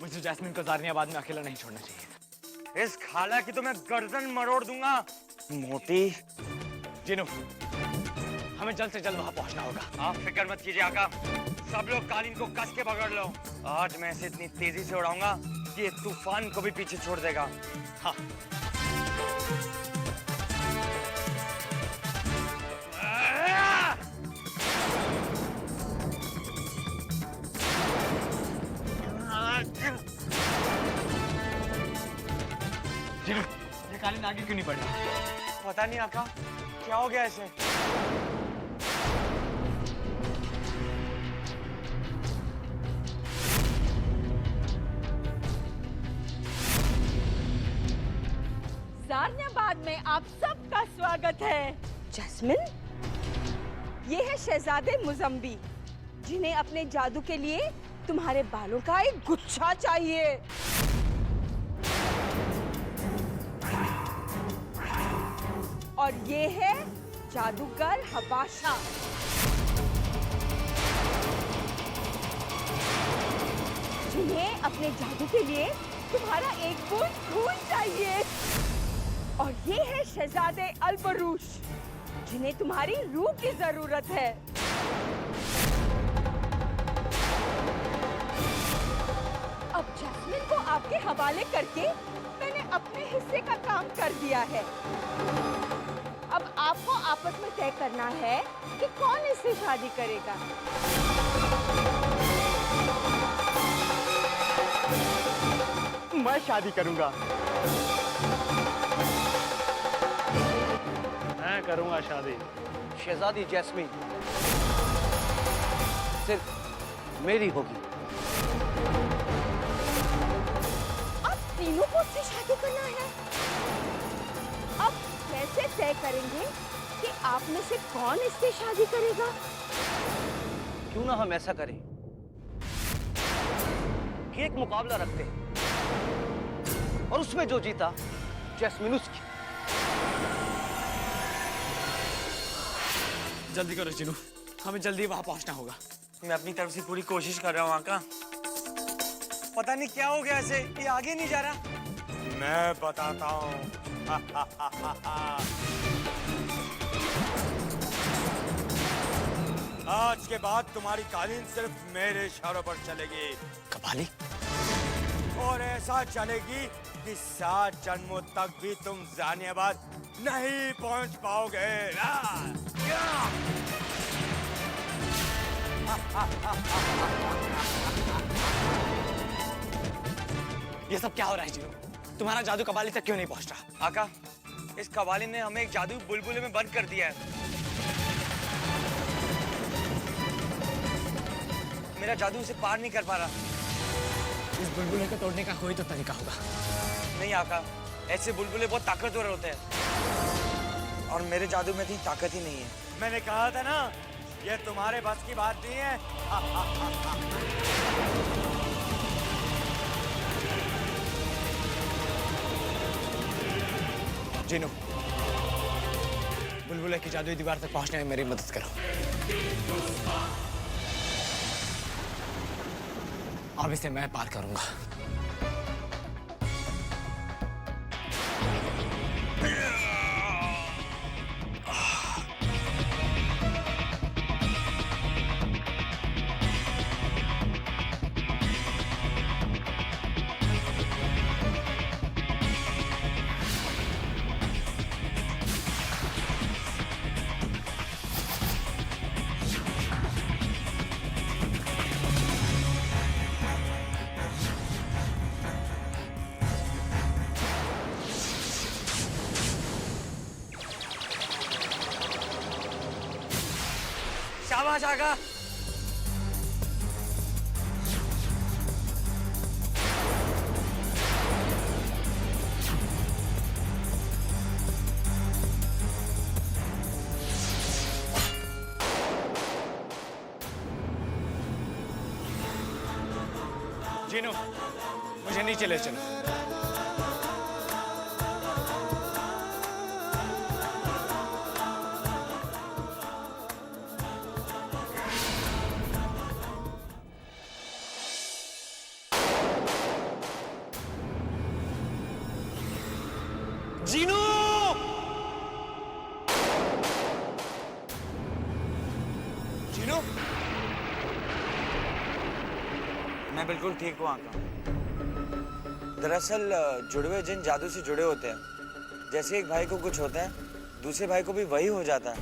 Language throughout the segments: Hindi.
मुझे जैस्मिन को ज़ानियाबाद में अकेला नहीं छोड़ना चाहिए। इस खाला की तो मैं गर्दन मरोड़ दूंगा। मोटी। जिनू, हमें जल्द से जल्द वहां पहुंचना होगा। आप फिक्र मत कीजिए आका, सब लोग कालीन को कस के पकड़ लो। आज मैं इसे इतनी तेजी से उड़ाऊंगा कि ये तूफान को भी पीछे छोड़ देगा। हाँ। जिनू, ये कालीन आगे क्यों नहीं बढ़ रहा? पता नहीं आका, क्या हो गया इसे? ज़ानियाबाद में आप सबका स्वागत है। जैस्मिन, ये है शहजादे मुजम्बी, जिन्हें अपने जादू के लिए तुम्हारे बालों का एक गुच्छा चाहिए। और ये है जादूगर हबाशा, जिन्हें अपने जादू के लिए तुम्हारा एक बूंद खून चाहिए। और ये है शहजादे अलबरूश, जिन्हें तुम्हारी रूह की जरूरत है। अब जैस्मिन को आपके हवाले करके मैंने अपने हिस्से का काम कर दिया है। अब आपको आपस में तय करना है कि कौन इससे शादी करेगा। मैं शादी करूंगा। मैं करूंगा शादी। शहजादी जैस्मीन सिर्फ मेरी होगी। अब तीनों को उससे शादी करना है। अब कैसे तय करेंगे कि आप में से कौन इससे शादी करेगा? क्यों ना हम ऐसा करें कि एक मुकाबला रखते हैं और उसमें जो जीता जैस्मीन उसकी। जल्दी करो जिनू, हमें जल्दी वहां पहुंचना होगा। मैं अपनी तरफ से पूरी कोशिश कर रहा हूँ आका। पता नहीं क्या हो गया इसे, ये आगे नहीं जा रहा। मैं बताता हूँ। आज के बाद तुम्हारी कालीन सिर्फ मेरे इशारों पर चलेगी। कपाली, और ऐसा चलेगी कि 7 जन्मों तक भी तुम ज़ानियाबाद नहीं पहुंच पाओगे। ये सब क्या हो रहा है जिनू? तुम्हारा जादू कबाली तक क्यों नहीं पहुंच रहा? आका, इस कवाली ने हमें एक जादू बुलबुले में बंद कर दिया है। मेरा जादू उसे पार नहीं कर पा रहा। इस बुलबुले को तोड़ने का कोई तो तरीका होगा। नहीं आका, ऐसे बुलबुले बहुत ताकतवर होते हैं और मेरे जादू में इतनी ताकत ही नहीं है। मैंने कहा था ना, ये तुम्हारे बस की बात नहीं है। जिनू, बुलबुले की जादुई दीवार तक पहुंचने में मेरी मदद करो। अब इसे मैं पार करूंगा। शाबाश आका। जिनू, मुझे नीचे ले चलो। जीनू! जीनू! मैं बिल्कुल ठीक हूँ आका। दरअसल जुड़वे जिन जादू से जुड़े होते हैं, जैसे एक भाई को कुछ होता है, दूसरे भाई को भी वही हो जाता है।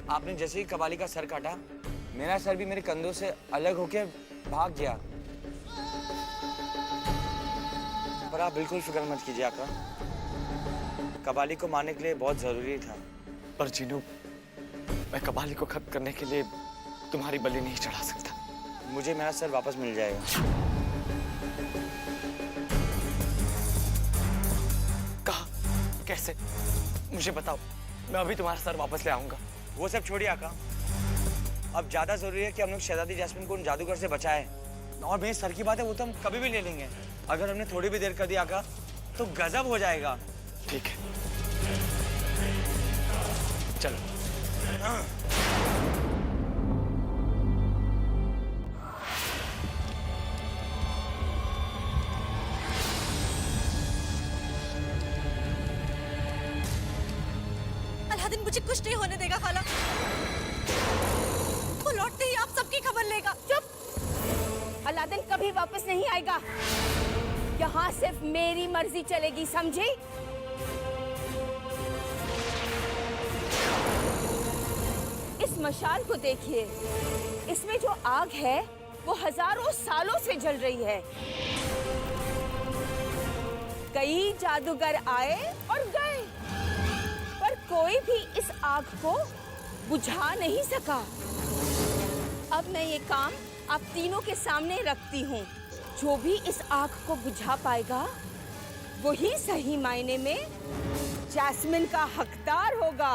आपने जैसे ही कबाली का सर काटा, मेरा सर भी मेरे कंधों से अलग होकर भाग गया। पर आप बिल्कुल फिक्र मत कीजिए आका, कबाली को मारने के लिए बहुत जरूरी था। पर जीनू, मैं कबाली को खत्म करने के लिए तुम्हारी बलि नहीं चढ़ा सकता। मुझे मेरा सर वापस मिल जाएगा। कहा? कैसे? मुझे बताओ, मैं अभी तुम्हारा सर वापस ले आऊंगा। वो सब छोड़िए आका, अब ज्यादा जरूरी है कि हम लोग शहजादी जैस्मिन को उन जादूगर से बचाएं। और मेरे सर की बात है, वो तो हम कभी भी ले लेंगे। अगर हमने थोड़ी भी देर कर दी आका, तो गजब हो जाएगा। ठीक है, चलो। अलादीन मुझे कुछ नहीं होने देगा खाला। वो लौटते ही आप सबकी खबर लेगा। चुप! अलादीन कभी वापस नहीं आएगा। यहाँ सिर्फ मेरी मर्जी चलेगी, समझी? इस मशाल को देखिए, इसमें जो आग है वो हजारों सालों से जल रही है। कई जादूगर आए और गए, पर कोई भी इस आग को बुझा नहीं सका। अब मैं ये काम आप तीनों के सामने रखती हूँ। जो भी इस आग को बुझा पाएगा, वही सही मायने में जैस्मिन का हकदार होगा।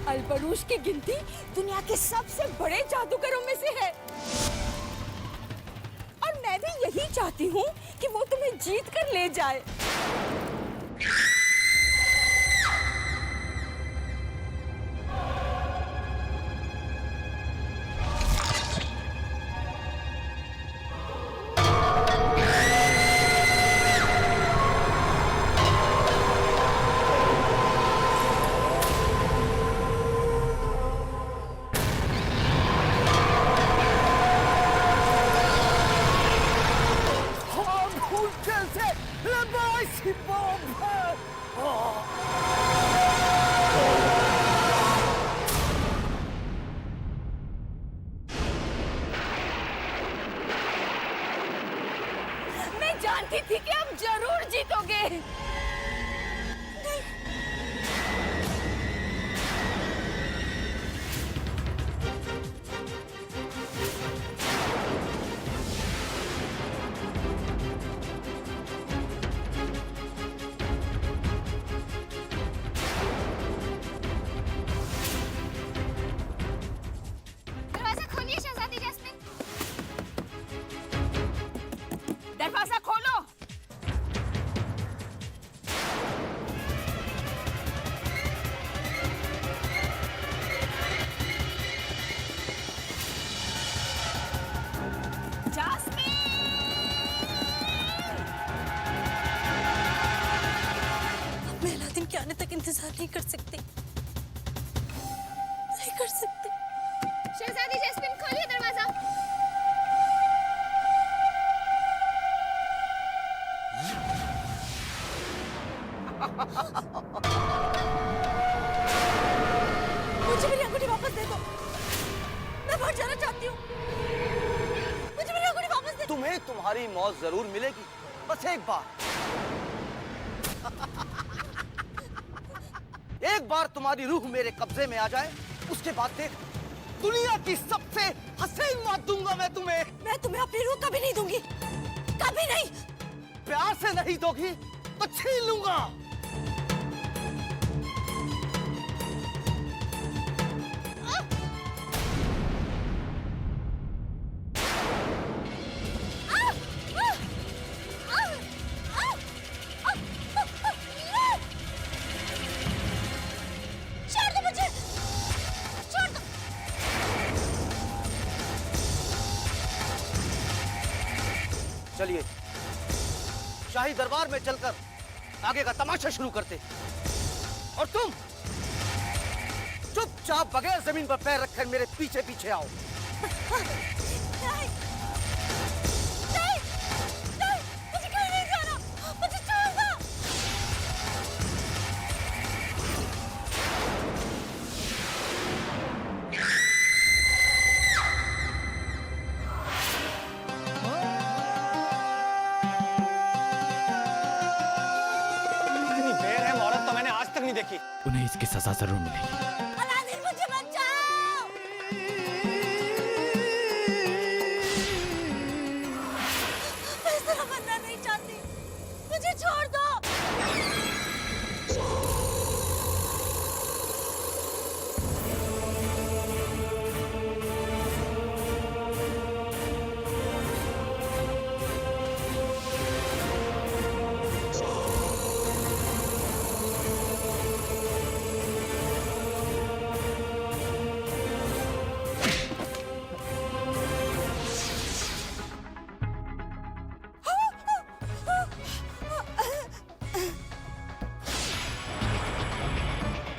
अल्बरूश की गिनती दुनिया के सबसे बड़े जादूगरों में से है, और मैं भी यही चाहती हूँ कि वो तुम्हें जीत कर ले जाए। मैं जानती थी कि आप जरूर जीतोगे। दरवाजा खोलिए शहजादी जैस्मिन। दरवाजा खोलो। मैं अलादीन के आने तक इंतजार नहीं कर सकती, नहीं कर सकती। शहजादी जैस्मिन खोलिए दरवाजा। मुझे मेरी अंगूठी वापस दे दो, मैं बाहर जाना चाहती हूँ। मुझे मेरी अंगूठी वापस दे। तुम्हें तुम्हारी मौत जरूर मिलेगी, बस एक बार। एक बार तुम्हारी रूह मेरे कब्जे में आ जाए, उसके बाद देख, दुनिया की सबसे हसीन मौत दूंगा मैं तुम्हें। मैं तुम्हें अपनी रूह कभी नहीं दूंगी, कभी नहीं। प्यार से नहीं दोगी तो छीन लूंगा। छोड़ दो मुझे, छोड़ दो। चलिए शाही दरबार में चलकर आगे का तमाशा शुरू करते। और तुम चुपचाप बगैर जमीन पर पैर रखकर मेरे पीछे पीछे आओ। नहीं, नहीं, नहीं, मुझे कहीं नहीं जाना, मुझे छोड़ दो। इतनी बेरहम औरत तो मैंने आज तक नहीं देखी। उन्हें इसकी सजा जरूर मिलेगी। अलादीन मुझे बचाओ। मैं इस तरह मरना नहीं चाहती, मुझे छोड़ दो।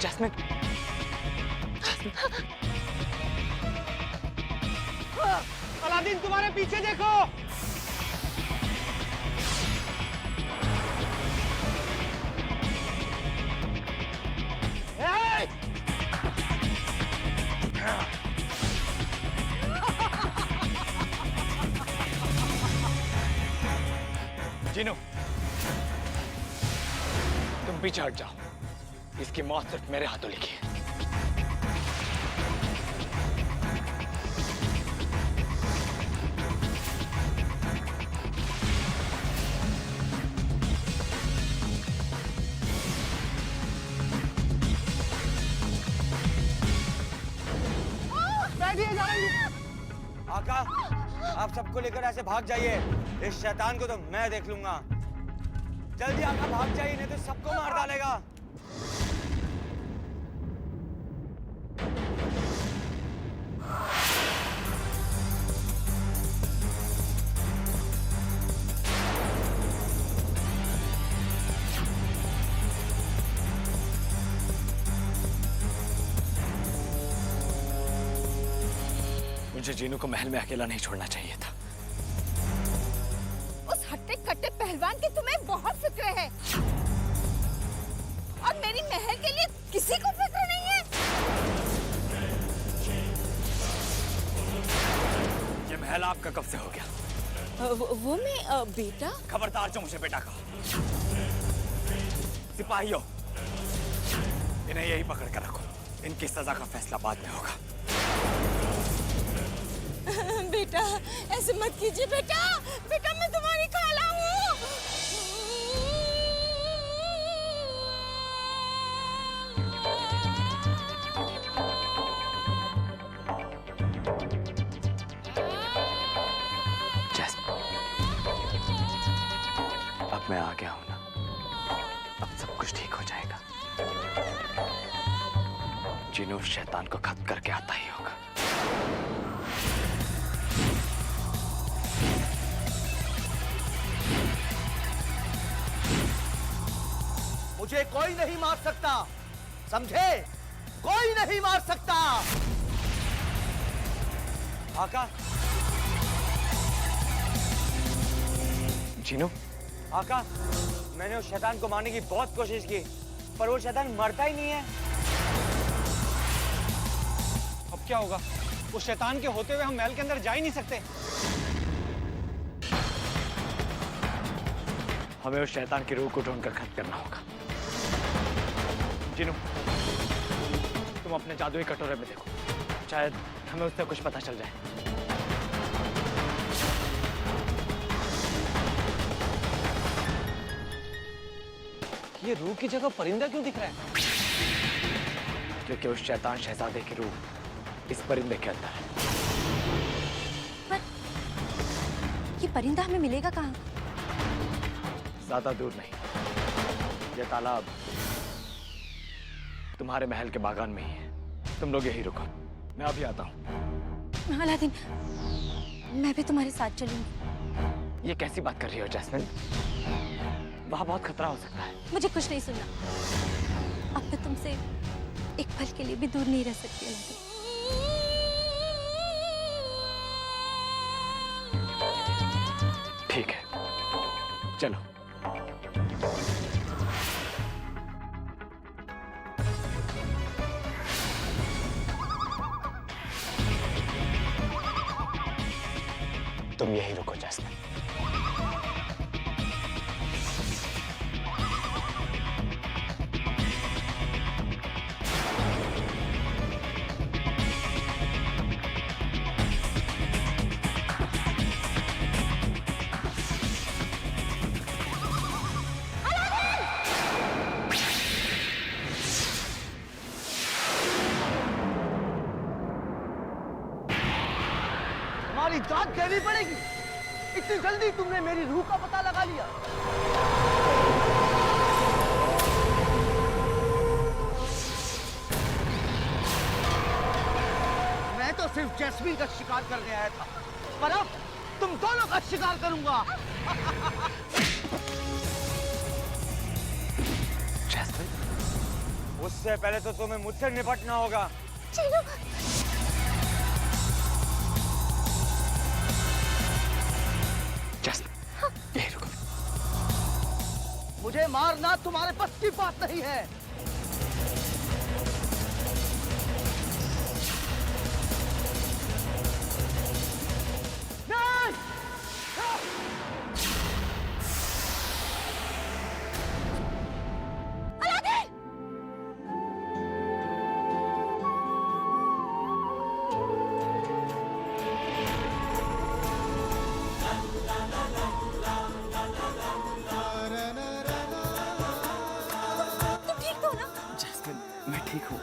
जैस्मिन, अलादीन तुम्हारे पीछे देखो। जीनू, तुम पीछे हट जाओ। इसकी मौत सिर्फ मेरे हाथों लिखी है। आका, आप सबको लेकर ऐसे भाग जाइए। इस शैतान को तो मैं देख लूंगा। जल्दी आका भाग जाइए, नहीं तो सबको मार डालेगा। मुझे जीनू को महल में अकेला नहीं छोड़ना चाहिए था। उस हट्टे कट्टे पहलवान की तुम्हें बहुत फिक्र है, और मेरी महल के लिए किसी को फिक्र नहीं है। ये महल आपका कब से हो गया? वो मैं बेटा। खबरदार जो मुझे बेटा कहा। सिपाहियों, इन्हें यही पकड़ कर रखो। इनकी सजा का फैसला बाद में होगा। बेटा ऐसे मत कीजिए बेटा, बेटा मैं तुम्हारी खाला हूँ। अब मैं आ गया हूं ना, अब सब कुछ ठीक हो जाएगा। जीनू शैतान को खत्म करके आता ही होगा। मुझे कोई नहीं मार सकता, समझे? कोई नहीं मार सकता। आका, जीनू, आका, मैंने उस शैतान को मारने की बहुत कोशिश की, पर वो शैतान मरता ही नहीं है। अब क्या होगा? उस शैतान के होते हुए हम महल के अंदर जा ही नहीं सकते। हमें उस शैतान की रूह को ढूंढकर खत्म करना होगा। जिनू, तुम अपने जादुई कटोरे में देखो, शायद हमें उससे कुछ पता चल जाए। ये रूह की जगह परिंदा क्यों दिख रहा है? क्योंकि उस शैतान शहजादे की रूह इस परिंदे के अंदर है। पर ये परिंदा हमें मिलेगा कहाँ? ज्यादा दूर नहीं, यह तालाब तुम्हारे महल के बागान में ही है। तुम लोग यही रुको, मैं अभी आता हूँ। अलादीन, मैं भी तुम्हारे साथ चलूंगी। ये कैसी बात कर रही हो जैस्मिन? वहां बहुत खतरा हो सकता है। मुझे कुछ नहीं सुनना। अब मैं तुमसे एक पल के लिए भी दूर नहीं रह सकती अलादीन। ठीक है, चलो। तुम यही रुको जैस्मिन। तुम्हारी जान देनी पड़ेगी। इतनी जल्दी तुमने मेरी रूह का पता लगा लिया। मैं तो सिर्फ जैस्मिन का शिकार करने आया था, पर अब तुम दोनों का शिकार करूंगा। जैस्मिन, उससे पहले तो तुम्हें मुझसे निपटना होगा। यही रुको। मुझे मारना तुम्हारे बस की बात नहीं है। नहीं! तुम ठीक तो हो ना? जैस्मिन, मैं ठीक हूँ।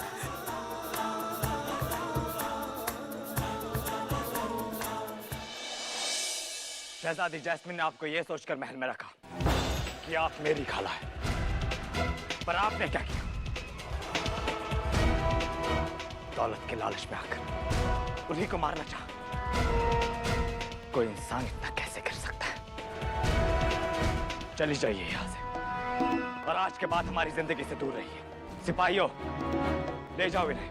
शहजादी जैस्मिन ने आपको यह सोचकर महल में रखा कि आप मेरी खाला है, पर आपने क्या किया? दौलत के लालच में आकर उन्हीं को मारना चाहा। कोई इंसान इतना कैसे कर सकता है? चली जाइए यहाँ से, और आज के बाद हमारी जिंदगी से दूर रहिए। सिपाहियों, ले जाओ इन्हें।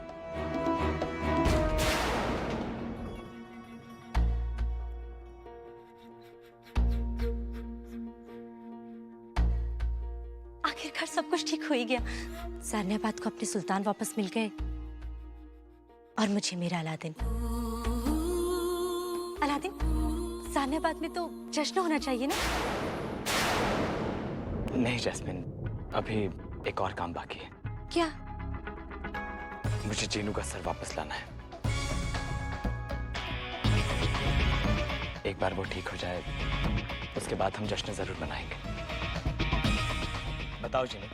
आखिरकार सब कुछ ठीक हो ही गया। ज़रनेबाद को अपने सुल्तान वापस मिल गए और मुझे मेरा अलादीन। अलादीन, ज़रनेबाद में तो जश्न होना चाहिए ना? नहीं जैस्मिन, अभी एक और काम बाकी है। क्या? मुझे जीनू का सर वापस लाना है। एक बार वो ठीक हो जाए, उसके बाद हम जश्न जरूर मनाएंगे। बताओ जीनू,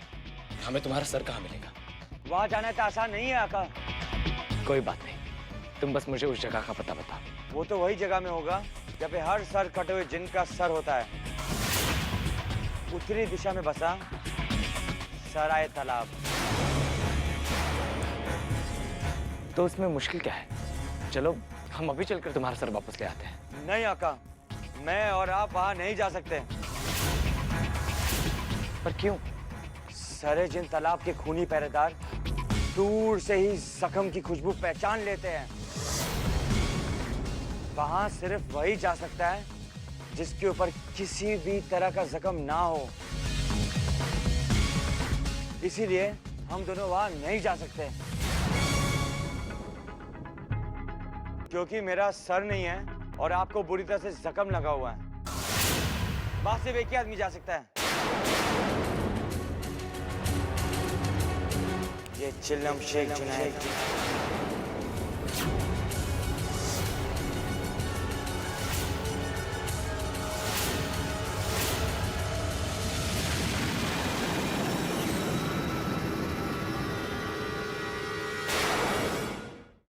हमें तुम्हारा सर कहाँ मिलेगा? वहां जाना तो आसान नहीं है आका। कोई बात नहीं, तुम बस मुझे उस जगह का पता बताओ। वो तो वही जगह में होगा जहाँ पे हर सर कटे हुए जिन का सर होता है। उत्तरी दिशा में बसा सराय तालाब। तो उसमें मुश्किल क्या है? चलो हम अभी चलकर तुम्हारा सर वापस ले आते हैं। नहीं आका, मैं और आप वहां नहीं जा सकते। पर क्यों? सरे जिन तालाब के खूनी पहरेदार दूर से ही जख्म की खुशबू पहचान लेते हैं। वहां सिर्फ वही जा सकता है जिसके ऊपर किसी भी तरह का जख्म ना हो। इसीलिए हम दोनों वहां नहीं जा सकते। क्योंकि मेरा सर नहीं है और आपको बुरी तरह से जख्म लगा हुआ है। वहां सिर्फ एक ही आदमी जा सकता है। ये चिल्लम शेख जुनैद।